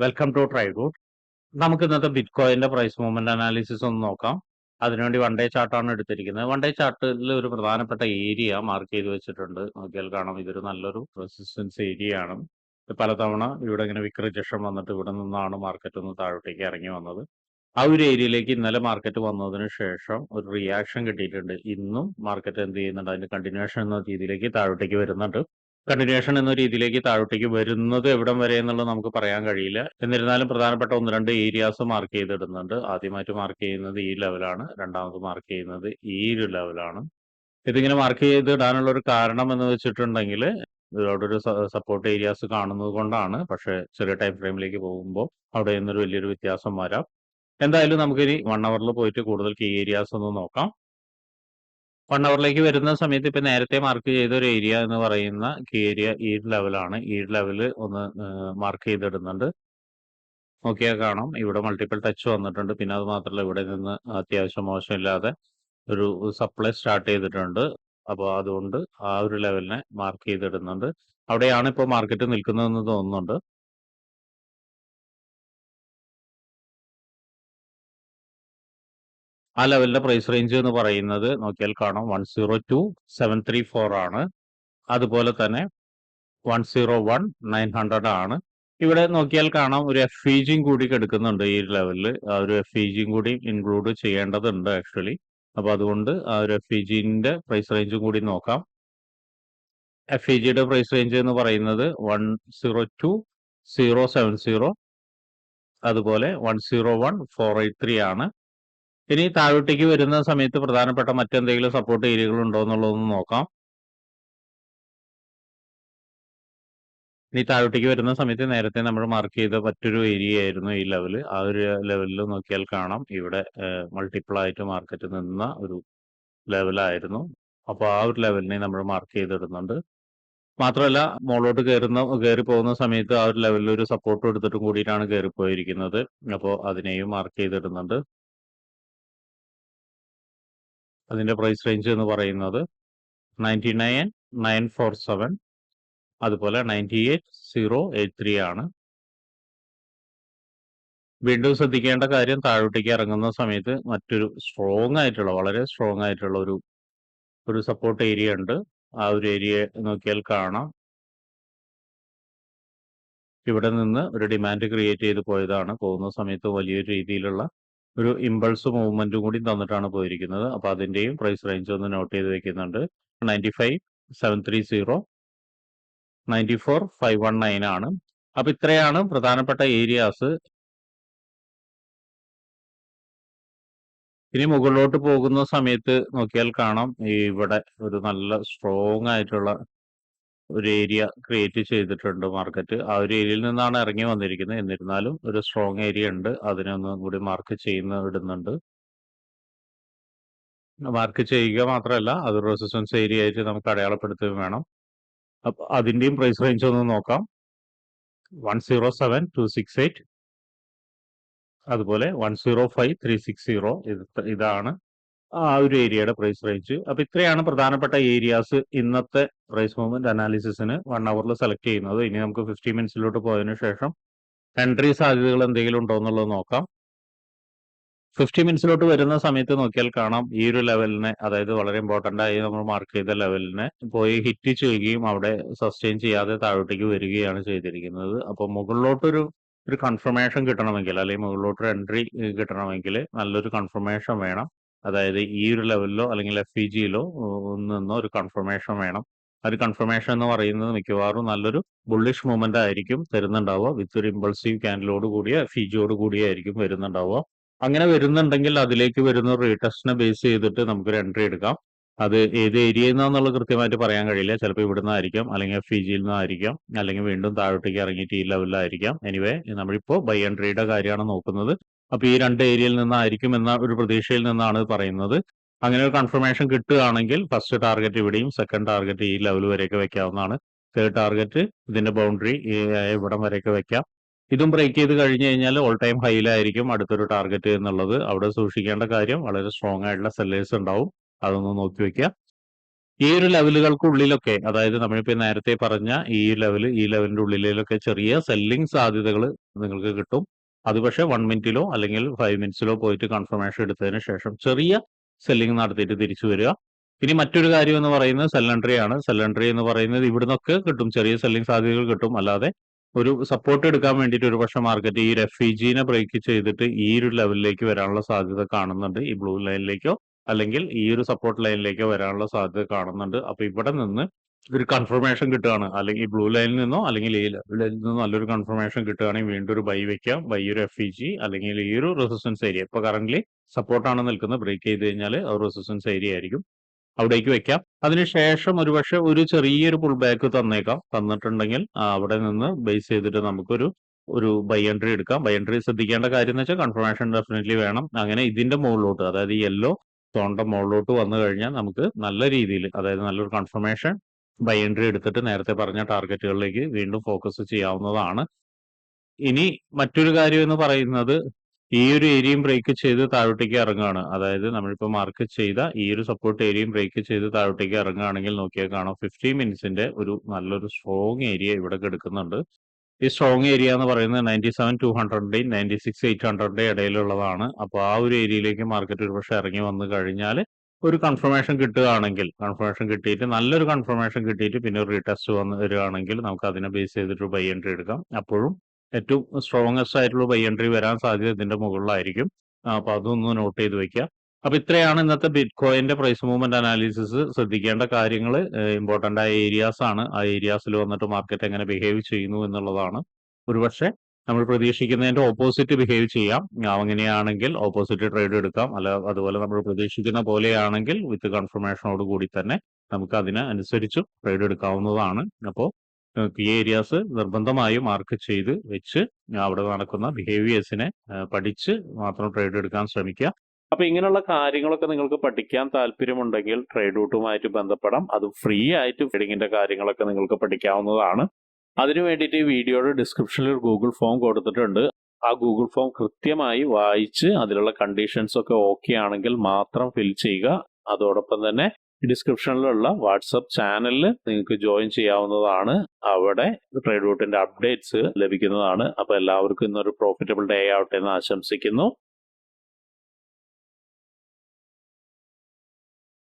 Welcome to ട്രൈഗുഡ്. നമുക്ക് ഇന്നത്തെ bit കോയിന്റെ price movement analysis ഒന്ന് നോക്കാം. അതിനുവേണ്ടി വൺ ഡേ ചാർട്ടാണ് എടുത്തിരിക്കുന്നത്. വൺ ഡേ ചാർട്ടിൽ ഒരു പ്രധാനപ്പെട്ട ഏരിയ മാർക്ക് ചെയ്ത് വെച്ചിട്ടുണ്ട്. നോക്കിയാൽ കാണാം, ഇതൊരു നല്ലൊരു റെസിസ്റ്റൻസ് ഏരിയ ആണ്. പലതവണ ഇവിടെ ഇങ്ങനെ വിക്ക് റിജക്ഷൻ വന്നിട്ട് ഇവിടെ നിന്നാണ് മാർക്കറ്റ് ഒന്ന് താഴോട്ടേക്ക് ഇറങ്ങി വന്നത്. ആ ഒരു ഏരിയയിലേക്ക് ഇന്നലെ മാർക്കറ്റ് വന്നതിന് ശേഷം ഒരു റിയാക്ഷൻ കിട്ടിയിട്ടുണ്ട്. ഇന്നും മാർക്കറ്റ് എന്ത് ചെയ്യുന്നുണ്ട്, അതിന്റെ കണ്ടിന്യൂഷൻ എന്ന രീതിയിലേക്ക് താഴോട്ടേക്ക് വരുന്നുണ്ട്. കണ്ടിന്യൂഷൻ എന്ന രീതിയിലേക്ക് താഴോട്ടേക്ക് വരുന്നത് എവിടം വരെ എന്നുള്ളത് നമുക്ക് പറയാൻ കഴിയില്ല. എന്നിരുന്നാലും പ്രധാനപ്പെട്ട ഒന്ന് രണ്ട് ഏരിയാസ് മാർക്ക് ചെയ്തിടുന്നുണ്ട്. ആദ്യമായിട്ട് മാർക്ക് ചെയ്യുന്നത് ഈ ലെവലാണ്, രണ്ടാമത് മാർക്ക് ചെയ്യുന്നത് ഈ ഒരു ലെവലാണ്. ഇതിങ്ങനെ മാർക്ക് ചെയ്തിടാനുള്ള ഒരു കാരണം എന്ന് വെച്ചിട്ടുണ്ടെങ്കിൽ അവിടെ ഒരു സപ്പോർട്ട് ഏരിയാസ് കാണുന്നത് കൊണ്ടാണ്. പക്ഷെ ചെറിയ ടൈം ഫ്രെയിമിലേക്ക് പോകുമ്പോൾ അവിടെ നിന്നൊരു വലിയൊരു വ്യത്യാസം വരാം. എന്തായാലും നമുക്കിനി 1 അവറിൽ പോയിട്ട് കൂടുതൽ കീ ഏരിയാസ് ഒന്ന് നോക്കാം. 1 അവറിലേക്ക് വരുന്ന സമയത്ത് ഇപ്പൊ നേരത്തെ മാർക്ക് ചെയ്ത ഒരു ഏരിയ എന്ന് പറയുന്ന കീ ഏരിയ ഈ ലെവലാണ്. ഈ ലെവല് ഒന്ന് മാർക്ക് ചെയ്തിടുന്നുണ്ട്. നോക്കിയാൽ കാണാം, ഇവിടെ മൾട്ടിപ്പിൾ ടച്ച് വന്നിട്ടുണ്ട്. പിന്നെ അത് മാത്രമല്ല, ഇവിടെ നിന്ന് അത്യാവശ്യം മോശമില്ലാതെ ഒരു സപ്ലൈ സ്റ്റാർട്ട് ചെയ്തിട്ടുണ്ട്. അപ്പോൾ അതുകൊണ്ട് ആ ഒരു ലെവലിനെ മാർക്ക് ചെയ്തിടുന്നുണ്ട്. അവിടെയാണ് ഇപ്പോൾ മാർക്കറ്റ് നിൽക്കുന്നതെന്ന് തോന്നുന്നുണ്ട്. ആ ലെവലിന്റെ പ്രൈസ് റേഞ്ച് എന്ന് പറയുന്നത് നോക്കിയാൽ കാണാം 102,734 ആണ്. അതുപോലെ തന്നെ 101,900 ആണ്. ഇവിടെ നോക്കിയാൽ കാണാം, ഒരു FEG കൂടി എടുക്കുന്നുണ്ട് ഈ ലെവലിൽ. ആ ഒരു FEG കൂടി ഇൻക്ലൂഡ് ചെയ്യേണ്ടതുണ്ട് ആക്ച്വലി. അപ്പൊ അതുകൊണ്ട് ആ ഒരു FEGന്റെ പ്രൈസ് റേഞ്ചും കൂടി നോക്കാം. FEGയുടെ പ്രൈസ് റേഞ്ച് എന്ന് പറയുന്നത് 102,070, അതുപോലെ 101,483 ആണ്. ഇനി താഴോട്ടേക്ക് വരുന്ന സമയത്ത് പ്രധാനപ്പെട്ട മറ്റെന്തെങ്കിലും സപ്പോർട്ട് ഏരിയകൾ ഉണ്ടോ എന്നുള്ളതൊന്ന് നോക്കാം. ഇനി താഴോട്ടേക്ക് വരുന്ന സമയത്ത് നേരത്തെ നമ്മൾ മാർക്ക് ചെയ്ത മറ്റൊരു ഏരിയ ആയിരുന്നു ഈ ലെവൽ. ആ ഒരു ലെവലിൽ നോക്കിയാൽ കാണാം, ഇവിടെ മൾട്ടിപ്പിൾ ആയിട്ട് മാർക്കറ്റ് നിന്ന ഒരു ലെവലായിരുന്നു. അപ്പോൾ ആ ഒരു ലെവലിനെ നമ്മൾ മാർക്ക് ചെയ്തിടുന്നുണ്ട്. മാത്രമല്ല, മുകളിലോട്ട് കയറി പോകുന്ന സമയത്ത് ആ ഒരു ലെവലിൽ ഒരു സപ്പോർട്ട് എടുത്തിട്ടും കൂടിയിട്ടാണ് കയറിപ്പോയിരിക്കുന്നത്. അപ്പോൾ അതിനെയും മാർക്ക് ചെയ്തിടുന്നുണ്ട്. അതിന്റെ പ്രൈസ് റേഞ്ച് എന്ന് പറയുന്നത് 99,947, അതുപോലെ 98,083 ആണ്. വീണ്ടും ശ്രദ്ധിക്കേണ്ട കാര്യം, താഴോട്ടേക്ക് ഇറങ്ങുന്ന സമയത്ത് മറ്റൊരു വളരെ സ്ട്രോങ് ആയിട്ടുള്ള ഒരു സപ്പോർട്ട് ഏരിയ ഉണ്ട്. ആ ഒരു ഏരിയ നോക്കിയാൽ കാണാം, ഇവിടെ നിന്ന് ഒരു ഡിമാൻഡ് ക്രിയേറ്റ് ചെയ്ത് പോയതാണ്. പോകുന്ന സമയത്ത് വലിയൊരു രീതിയിലുള്ള ഒരു ഇമ്പൾസ് മൂവ്മെന്റും കൂടി തന്നിട്ടാണ് പോയിരിക്കുന്നത്. അപ്പൊ അതിന്റെയും പ്രൈസ് റേഞ്ച് ഒന്ന് നോട്ട് ചെയ്ത് വെക്കുന്നുണ്ട്. 95,730, 94,519 ആണ്. അപ്പൊ ഇത്രയാണ് പ്രധാനപ്പെട്ട ഏരിയാസ്. ഇനി മുകളിലോട്ട് പോകുന്ന സമയത്ത് നോക്കിയാൽ കാണാം, ഇവിടെ ഒരു നല്ല സ്ട്രോങ് ആയിട്ടുള്ള ഒരു ഏരിയ ക്രിയേറ്റ് ചെയ്തിട്ടുണ്ട് മാർക്കറ്റ്. ആ ഒരു ഏരിയയിൽ നിന്നാണ് ഇറങ്ങി വന്നിരിക്കുന്നത്. എന്നിരുന്നാലും ഒരു സ്ട്രോങ് ഏരിയ ഉണ്ട്, അതിനെ ഒന്നും കൂടി മാർക്ക് ഇടുന്നുണ്ട്. മാർക്ക് ചെയ്യുക മാത്രമല്ല, അത് റെസിസ്റ്റൻസ് ഏരിയ ആയിട്ട് നമുക്ക് അടയാളപ്പെടുത്തുകയും വേണം. അപ്പൊ അതിന്റെയും പ്രൈസ് റേഞ്ച് ഒന്ന് നോക്കാം. 107,268, അതുപോലെ 105,360. ഇതാണ് ആ ഒരു ഏരിയയുടെ പ്രൈസ് റേഞ്ച്. അപ്പൊ ഇത്രയാണ് പ്രധാനപ്പെട്ട ഏരിയാസ് ഇന്നത്തെ പ്രൈസ് മൂവ്മെന്റ് അനാലിസിസിന് 1 അവറിൽ സെലക്ട് ചെയ്യുന്നത്. ഇനി നമുക്ക് 50 മിനിറ്റ്സിലോട്ട് പോയതിനു ശേഷം എൻട്രി സാധ്യതകൾ എന്തെങ്കിലും ഉണ്ടോ എന്നുള്ളത് നോക്കാം. 50 മിനിറ്റ്സിലോട്ട് വരുന്ന സമയത്ത് നോക്കിയാൽ കാണാം, ഈ ഒരു ലെവലിനെ, അതായത് വളരെ ഇമ്പോർട്ടന്റ് ആയി നമ്മൾ മാർക്ക് ചെയ്ത ലെവലിനെ പോയി ഹിറ്റ് ചെയ്യുകയും അവിടെ സസ്റ്റെയിൻ ചെയ്യാതെ താഴോട്ടേക്ക് വരികയാണ് ചെയ്തിരിക്കുന്നത്. അപ്പോൾ മുകളിലോട്ടൊരു കൺഫർമേഷൻ കിട്ടണമെങ്കിൽ, അല്ലെങ്കിൽ മുകളിലോട്ടൊരു എൻട്രി കിട്ടണമെങ്കിൽ നല്ലൊരു കൺഫർമേഷൻ വേണം. അതായത് ഈ ഒരു ലെവലിലോ അല്ലെങ്കിൽ FEGയിലോ നിന്നോ ഒരു കൺഫർമേഷൻ വേണം. ആ ഒരു കൺഫർമേഷൻ എന്ന് പറയുന്നത് മിക്കവാറും നല്ലൊരു ബുള്ളിഷ് മൂവ്മെന്റ് ആയിരിക്കും തരുന്നുണ്ടാവുക. വിത്ത് ഒരു ഇമ്പൾസീവ് ക്യാൻഡിലോട് കൂടിയ FEGയോട് കൂടിയായിരിക്കും വരുന്നുണ്ടാവുക. അങ്ങനെ വരുന്നുണ്ടെങ്കിൽ അതിലേക്ക് വരുന്ന റീടെസ്റ്റിനെ ബേസ് ചെയ്തിട്ട് നമുക്കൊരു എൻട്രി എടുക്കാം. അത് ഏത് ഏരിയയിൽ നിന്നാന്നുള്ളത് കൃത്യമായിട്ട് പറയാൻ കഴിയില്ല. ചിലപ്പോൾ ഇവിടെ നിന്നായിരിക്കാം, അല്ലെങ്കിൽ FEGയിൽ നിന്നായിരിക്കാം, അല്ലെങ്കിൽ വീണ്ടും താഴോട്ടേക്ക് ഇറങ്ങിയിട്ട് ഈ ലെവലിലായിരിക്കാം. എനിവേ, നമ്മളിപ്പോൾ ബൈ എൻട്രിയുടെ കാര്യമാണ് നോക്കുന്നത്. അപ്പൊ ഈ രണ്ട് ഏരിയയിൽ നിന്നായിരിക്കും എന്ന ഒരു പ്രതീക്ഷയിൽ നിന്നാണ് പറയുന്നത്. അങ്ങനെ ഒരു കൺഫർമേഷൻ കിട്ടുകയാണെങ്കിൽ ഫസ്റ്റ് ടാർഗറ്റ് ഇവിടെയും, സെക്കൻഡ് ടാർഗറ്റ് ഈ ലെവൽ വരെയൊക്കെ വെക്കാവുന്നതാണ്. തേർഡ് ടാർഗറ്റ് ഇതിന്റെ ബൗണ്ടറി ഇവിടം വരെയൊക്കെ വെക്കാം. ഇതും ബ്രേക്ക് ചെയ്ത് കഴിഞ്ഞു കഴിഞ്ഞാൽ ഓൾ ടൈം ഹൈയിലായിരിക്കും അടുത്തൊരു ടാർഗറ്റ് എന്നുള്ളത്. അവിടെ സൂക്ഷിക്കേണ്ട കാര്യം, വളരെ സ്ട്രോങ് ആയിട്ടുള്ള സെല്ലേഴ്സ് ഉണ്ടാവും. അതൊന്ന് നോക്കി വെക്കുക. ഈ ഒരു ലെവലുകൾക്കുള്ളിലൊക്കെ, അതായത് നമ്മളിപ്പോ നേരത്തെ പറഞ്ഞ ഈ ലെവലിന്റെ ഉള്ളിലൊക്കെ ചെറിയ സെല്ലിംഗ് സാധ്യതകൾ നിങ്ങൾക്ക് കിട്ടും. അത് പക്ഷെ 1 മിനിറ്റിലോ അല്ലെങ്കിൽ 5 മിനിറ്റ്സിലോ പോയിട്ട് കൺഫർമേഷൻ എടുത്തതിന് ശേഷം ചെറിയ സെല്ലിംഗ് നടത്തിയിട്ട് തിരിച്ചു വരിക. ഇനി മറ്റൊരു കാര്യം എന്ന് പറയുന്നത് സെൽ എൻട്രി ആണ്. സെൽ എൻട്രി എന്ന് പറയുന്നത് ഇവിടുന്നൊക്കെ കിട്ടും, ചെറിയ സെല്ലിംഗ് സാധ്യതകൾ കിട്ടും. അല്ലാതെ ഒരു സപ്പോർട്ട് എടുക്കാൻ വേണ്ടിയിട്ട് ഒരുപക്ഷെ മാർക്കറ്റ് ഈ ഒരു FEGനെ ബ്രേക്ക് ചെയ്തിട്ട് ഈ ഒരു ലെവലിലേക്ക് വരാനുള്ള സാധ്യത കാണുന്നുണ്ട്. ഈ ബ്ലൂ ലൈനിലേക്കോ അല്ലെങ്കിൽ ഈ ഒരു സപ്പോർട്ട് ലൈനിലേക്കോ വരാനുള്ള സാധ്യത കാണുന്നുണ്ട്. അപ്പൊ ഇവിടെ നിന്ന് ഒരു കൺഫർമേഷൻ കിട്ടുകയാണ്, അല്ലെങ്കിൽ ബ്ലൂ ലൈനിൽ നിന്നോ അല്ലെങ്കിൽ ഈ ലെവലിൽ നിന്നോ നല്ലൊരു കൺഫർമേഷൻ കിട്ടുകയാണെങ്കിൽ വീണ്ടും ഒരു ബൈ വെക്കാം. ബൈ ഒരു FEG അല്ലെങ്കിൽ ഈ ഒരു റെസിസ്റ്റൻസ് ഏരിയ, ഇപ്പൊ കറന്റ് സപ്പോർട്ടാണ് നിൽക്കുന്നത്, ബ്രേക്ക് ചെയ്ത് കഴിഞ്ഞാൽ റെസിസ്റ്റൻസ് ഏരിയ ആയിരിക്കും, അവിടേക്ക് വെക്കാം. അതിനുശേഷം ഒരുപക്ഷെ ഒരു ചെറിയൊരു പുൾ ബാക്ക് തന്നിട്ടുണ്ടെങ്കിൽ അവിടെ നിന്ന് ബേസ് ചെയ്തിട്ട് നമുക്കൊരു ബൈ എൻട്രി എടുക്കാം. ബൈ എൻട്രി ശ്രദ്ധിക്കേണ്ട കാര്യം എന്ന് വെച്ചാൽ കൺഫർമേഷൻ ഡെഫിനറ്റ്ലി വേണം. അങ്ങനെ ഇതിന്റെ മുകളിലോട്ട്, അതായത് യെല്ലോ സോണിന്റെ മുകളിലോട്ട് വന്നു കഴിഞ്ഞാൽ നമുക്ക് നല്ല രീതിയിൽ, അതായത് നല്ലൊരു കൺഫർമേഷൻ ബൈ എൻട്രി എടുത്തിട്ട് നേരത്തെ പറഞ്ഞ ടാർഗറ്റുകളിലേക്ക് വീണ്ടും ഫോക്കസ് ചെയ്യാവുന്നതാണ്. ഇനി മറ്റൊരു കാര്യം എന്ന് പറയുന്നത് ഈ ഒരു ഏരിയയും ബ്രേക്ക് ചെയ്ത് താഴോട്ടേക്ക് ഇറങ്ങുകയാണ്. അതായത് നമ്മളിപ്പോൾ മാർക്ക് ചെയ്ത ഈ ഒരു സപ്പോർട്ട് ഏരിയയും ബ്രേക്ക് ചെയ്ത് താഴോട്ടേക്ക് ഇറങ്ങുകയാണെങ്കിൽ നോക്കിയാൽ കാണാം 15 മിനിറ്റ്സിന്റെ ഒരു നല്ലൊരു സ്ട്രോങ് ഏരിയ ഇവിടെ എടുക്കുന്നുണ്ട്. ഈ സ്ട്രോങ് ഏരിയ എന്ന് പറയുന്നത് 97,200ന്റെയും 96,800ന്റെ ഇടയിലുള്ളതാണ്. അപ്പോൾ ആ ഒരു ഏരിയയിലേക്ക് മാർക്കറ്റ് ഒരുപക്ഷെ ഇറങ്ങി വന്നു കഴിഞ്ഞാൽ ഒരു കൺഫർമേഷൻ കിട്ടുകയാണെങ്കിൽ, കൺഫർമേഷൻ കിട്ടിയിട്ട് നല്ലൊരു കൺഫർമേഷൻ കിട്ടിയിട്ട് പിന്നെ ഒരു റീടെസ്റ്റ് വന്ന് വരികയാണെങ്കിൽ നമുക്ക് അതിനെ ബേസ് ചെയ്തിട്ട് ബൈ എൻട്രി എടുക്കാം. അപ്പോഴും ഏറ്റവും സ്ട്രോങ്ങസ്റ്റ് ആയിട്ടുള്ള ബൈ എൻട്രി വരാൻ സാധ്യത ഇതിന്റെ മുകളിലായിരിക്കും. അപ്പൊ അതൊന്ന് നോട്ട് ചെയ്ത് വെക്കുക. അപ്പൊ ഇത്രയാണ് ഇന്നത്തെ ബിറ്റ് കോയിന്റെ പ്രൈസ് മൂവ്മെന്റ് അനാലിസിസ്. ശ്രദ്ധിക്കേണ്ട കാര്യങ്ങൾ ഇമ്പോർട്ടന്റ് ആയ ഏരിയാസ് ആണ്. ആ ഏരിയാസിൽ വന്നിട്ട് മാർക്കറ്റ് എങ്ങനെ ബിഹേവ് ചെയ്യുന്നു എന്നുള്ളതാണ്. ഒരുപക്ഷെ നമ്മൾ പ്രതീക്ഷിക്കുന്നതിന്റെ ഓപ്പോസിറ്റ് ബിഹേവ് ചെയ്യാം. അങ്ങനെയാണെങ്കിൽ ഓപ്പോസിറ്റ് ട്രേഡ് എടുക്കാം. അതുപോലെ നമ്മൾ പ്രതീക്ഷിക്കുന്ന പോലെയാണെങ്കിൽ വിത്ത് കൺഫർമേഷനോട് കൂടി തന്നെ നമുക്ക് അതിനനുസരിച്ചും ട്രേഡ് എടുക്കാവുന്നതാണ്. അപ്പോൾ കീ ഏരിയാസ് നിർബന്ധമായും മാർക്ക് ചെയ്ത് വെച്ച് അവിടെ നടക്കുന്ന ബിഹേവിയേഴ്സിനെ പഠിച്ച് മാത്രം ട്രേഡ് എടുക്കാൻ ശ്രമിക്കുക. അപ്പൊ ഇങ്ങനെയുള്ള കാര്യങ്ങളൊക്കെ നിങ്ങൾക്ക് പഠിക്കാൻ താല്പര്യമുണ്ടെങ്കിൽ ട്രേഡ് റൂട്ടുമായിട്ട് ബന്ധപ്പെടാം. അത് ഫ്രീ ആയിട്ട് ട്രേഡിങ്ങിന്റെ കാര്യങ്ങളൊക്കെ നിങ്ങൾക്ക് പഠിക്കാവുന്നതാണ്. അതിനു വേണ്ടിയിട്ട് ഈ വീഡിയോയുടെ ഡിസ്ക്രിപ്ഷനിൽ ഒരു ഗൂഗിൾ ഫോം കൊടുത്തിട്ടുണ്ട്. ആ ഗൂഗിൾ ഫോം കൃത്യമായി വായിച്ച് അതിലുള്ള കണ്ടീഷൻസ് ഒക്കെ ഓക്കെ ആണെങ്കിൽ മാത്രം ഫിൽ ചെയ്യുക. അതോടൊപ്പം തന്നെ ഡിസ്ക്രിപ്ഷനിലുള്ള വാട്സപ്പ് ചാനലിൽ നിങ്ങൾക്ക് ജോയിൻ ചെയ്യാവുന്നതാണ്. അവിടെ ട്രേഡ് റൂട്ടിന്റെ അപ്ഡേറ്റ്സ് ലഭിക്കുന്നതാണ്. അപ്പൊ എല്ലാവർക്കും ഇന്നൊരു പ്രോഫിറ്റബിൾ ഡേ ആവട്ടെ എന്ന് ആശംസിക്കുന്നു.